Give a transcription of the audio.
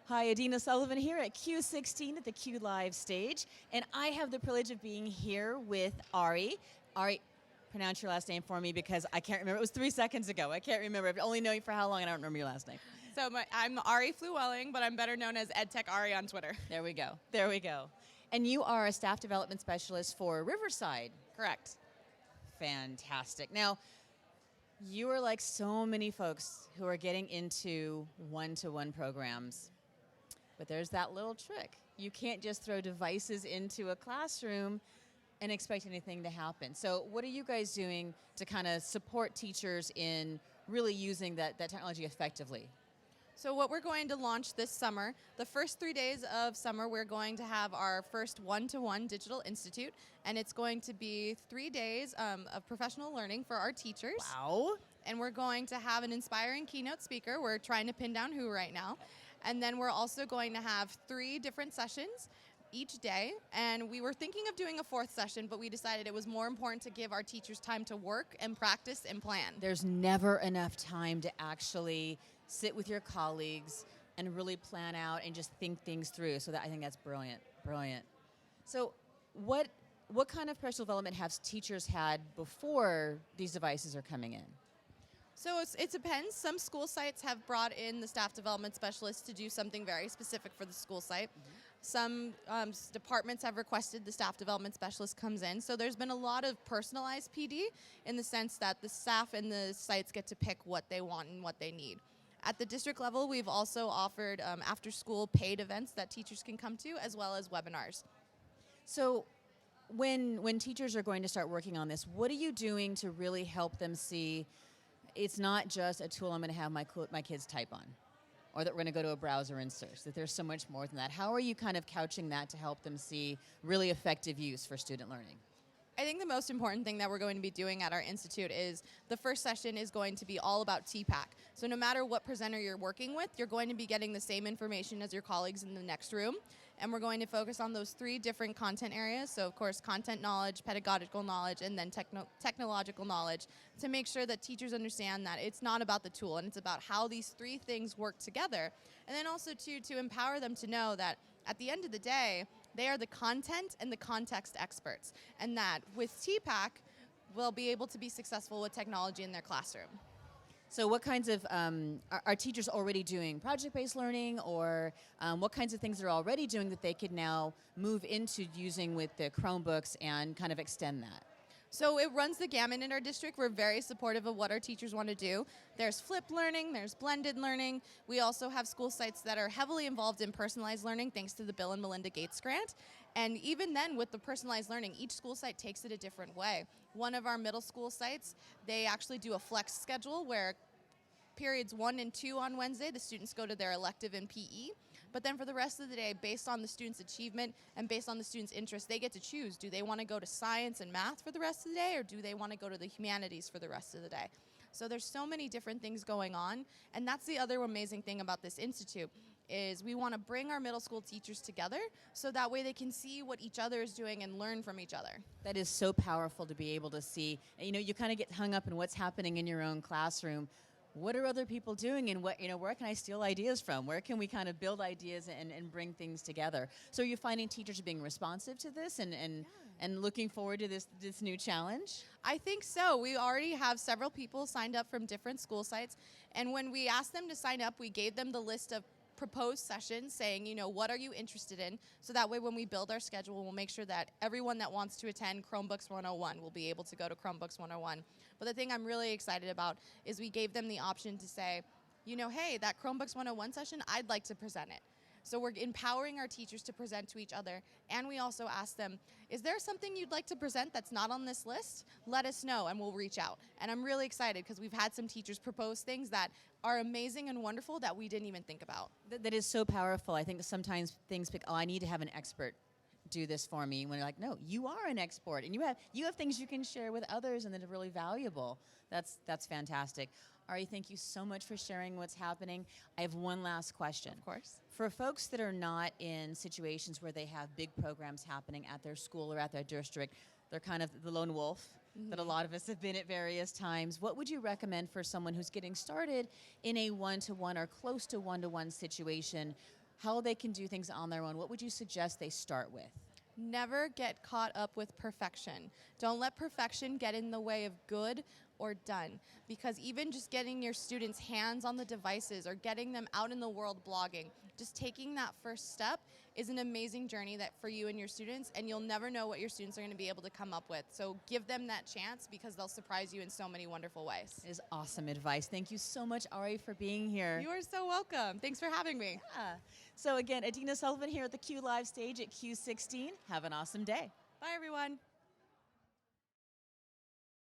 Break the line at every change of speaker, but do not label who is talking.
Hi, Adina Sullivan here at Q16 at the Q Live stage, and I have the privilege of being here with Ari. Ari, pronounce your last name for me because I can't remember. It was 3 seconds ago. I can't remember. I've only known you for how long, and I don't remember your last name.
So I'm Ari Flewelling, but I'm better known as EdTech Ari on Twitter.
There we go. There we go. And you are a staff development specialist for Riverside.
Correct.
Fantastic. Now, you are like so many folks who are getting into one-to-one programs. But there's that little trick. You can't just throw devices into a classroom and expect anything to happen. So what are you guys doing to kind of support teachers in really using that technology effectively?
So what we're going to launch this summer, the first 3 days of summer, we're going to have our first one-to-one digital institute, and it's going to be 3 days of professional learning for our teachers.
Wow.
And we're going to have an inspiring keynote speaker. We're trying to pin down who right now. And then we're also going to have 3 different sessions each day. And we were thinking of doing a 4th session, but we decided it was more important to give our teachers time to work and practice and plan.
There's never enough time to actually sit with your colleagues and really plan out and just think things through. So I think that's brilliant, brilliant. So what kind of professional development have teachers had before these devices are coming in?
So it depends. Some school sites have brought in the staff development specialists to do something very specific for the school site. Some departments have requested the staff development specialist comes in. So there's been a lot of personalized PD in the sense that the staff and the sites get to pick what they want and what they need. At the district level, we've also offered after-school paid events that teachers can come to, as well as webinars.
So when teachers are going to start working on this, what are you doing to really help them see it's not just a tool I'm going to have my kids type on, or that we're going to go to a browser and search, that there's so much more than that? How are you kind of couching that to help them see really effective use for student learning?
I think the most important thing that we're going to be doing at our institute is the first session is going to be all about TPAC. So no matter what presenter you're working with, you're going to be getting the same information as your colleagues in the next room. And we're going to focus on those 3 different content areas. So of course, content knowledge, pedagogical knowledge, and then technological knowledge, to make sure that teachers understand that it's not about the tool, and it's about how these 3 things work together. And then also to empower them to know that at the end of the day, they are the content and the context experts, and that with TPAC, we'll be able to be successful with technology in their classroom.
So what kinds of, are teachers already doing project-based learning, or what kinds of things they're already doing that they could now move into using with the Chromebooks and kind of extend that?
So it runs the gamut in our district. We're very supportive of what our teachers want to do. There's flipped learning, there's blended learning. We also have school sites that are heavily involved in personalized learning thanks to the Bill and Melinda Gates grant. And even then with the personalized learning, each school site takes it a different way. One of our middle school sites, they actually do a flex schedule where periods 1 and 2 on Wednesday, the students go to their elective in PE. But then for the rest of the day, based on the student's achievement and based on the student's interest, they get to choose. Do they want to go to science and math for the rest of the day, or do they want to go to the humanities for the rest of the day? So there's so many different things going on. And that's the other amazing thing about this institute, is we want to bring our middle school teachers together so that way they can see what each other is doing and learn from each other.
That is so powerful to be able to see. You know, you kind of get hung up in what's happening in your own classroom. What are other people doing, and where can I steal ideas from? Where can we kind of build ideas and bring things together? So are you finding teachers are being responsive to this and looking forward to this new challenge?
I think so. We already have several people signed up from different school sites, and when we asked them to sign up, we gave them the list of proposed sessions saying, what are you interested in? So that way when we build our schedule, we'll make sure that everyone that wants to attend Chromebooks 101 will be able to go to Chromebooks 101. But the thing I'm really excited about is we gave them the option to say, hey, that Chromebooks 101 session, I'd like to present it. So we're empowering our teachers to present to each other, and we also ask them, is there something you'd like to present that's not on this list? Let us know and we'll reach out. And I'm really excited because we've had some teachers propose things that are amazing and wonderful that we didn't even think about.
That is so powerful. I think sometimes things pick, I need to have an expert do this for me, when you're like, no, you are an expert, and you have things you can share with others and that are really valuable. That's fantastic. Ari, thank you so much for sharing what's happening. I have one last question.
Of course.
For folks that are not in situations where they have big programs happening at their school or at their district, they're kind of the lone wolf that a lot of us have been at various times. What would you recommend for someone who's getting started in a one-to-one or close to one-to-one situation? how they can do things on their own, what would you suggest they start with?
Never get caught up with perfection. Don't let perfection get in the way of good or done, because even just getting your students' hands on the devices or getting them out in the world blogging, just taking that first step is an amazing journey that for you and your students, and you'll never know what your students are going to be able to come up with. So give them that chance, because they'll surprise you in so many wonderful ways.
It is awesome advice. Thank you so much, Ari, for being here.
You are so welcome. Thanks for having me.
Yeah. So again, Adina Sullivan here at the Q Live stage at Q16. Have an awesome day.
Bye, everyone.